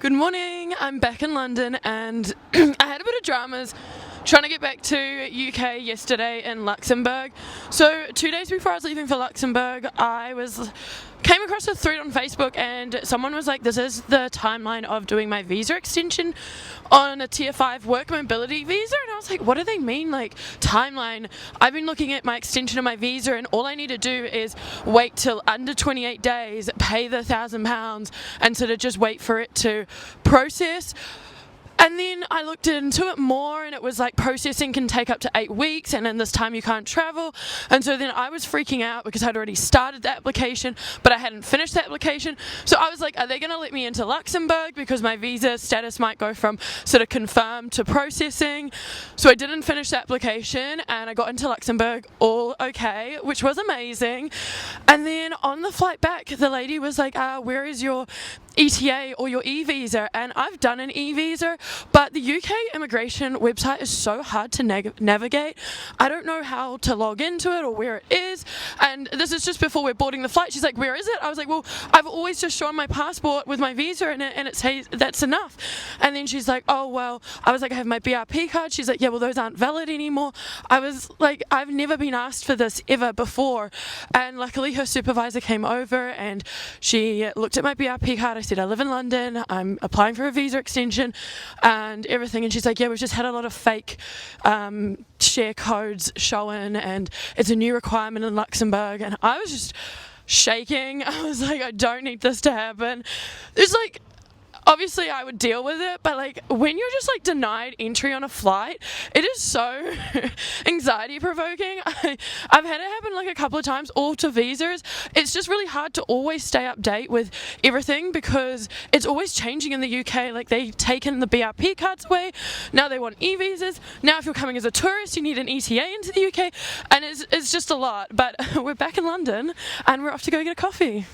Good morning, I'm back in London and I had a bit of dramas trying to get back to UK yesterday in Luxembourg. So 2 days before I was leaving for Luxembourg, came across a thread on Facebook and someone was like, this is the timeline of doing my visa extension on a tier 5 work mobility visa, and I was like, what do they mean, like timeline? I've been looking at my extension of my visa and all I need to do is wait till under 28 days, pay the £1,000 and sort of just wait for it to process. And then I looked into it more and it was like processing can take up to 8 weeks and in this time you can't travel. And so then I was freaking out because I'd already started the application but I hadn't finished the application. So I was like, are they going to let me into Luxembourg because my visa status might go from sort of confirmed to processing. So I didn't finish the application and I got into Luxembourg all okay, which was amazing. And then on the flight back, the lady was like, where is your ETA or your e-visa? And I've done an e-visa, but the UK immigration website is so hard to navigate. I don't know how to log into it or where it is, and this is just before we're boarding the flight. She's like, where is it? I was like, well, I've always just shown my passport with my visa in it and it says that's enough. And then she's like, oh well, I was like, I have my BRP card. She's like, yeah, well those aren't valid anymore. I was like, I've never been asked for this ever before, and luckily her supervisor came over and she looked at my BRP card. I said, I live in London, I'm applying for a visa extension and everything, and she's like, yeah, we've just had a lot of fake share codes shown and it's a new requirement in Luxembourg. And I was just shaking. I was like, I don't need this to happen. There's like, obviously I would deal with it, but like when you're just like denied entry on a flight, it is so anxiety provoking. I've had it happen like a couple of times, all to visas. It's just really hard to always stay update with everything because it's always changing in the UK. Like they've taken the BRP cards away, now they want e-visas. Now if you're coming as a tourist, you need an ETA into the UK, and it's just a lot. But we're back in London and we're off to go get a coffee.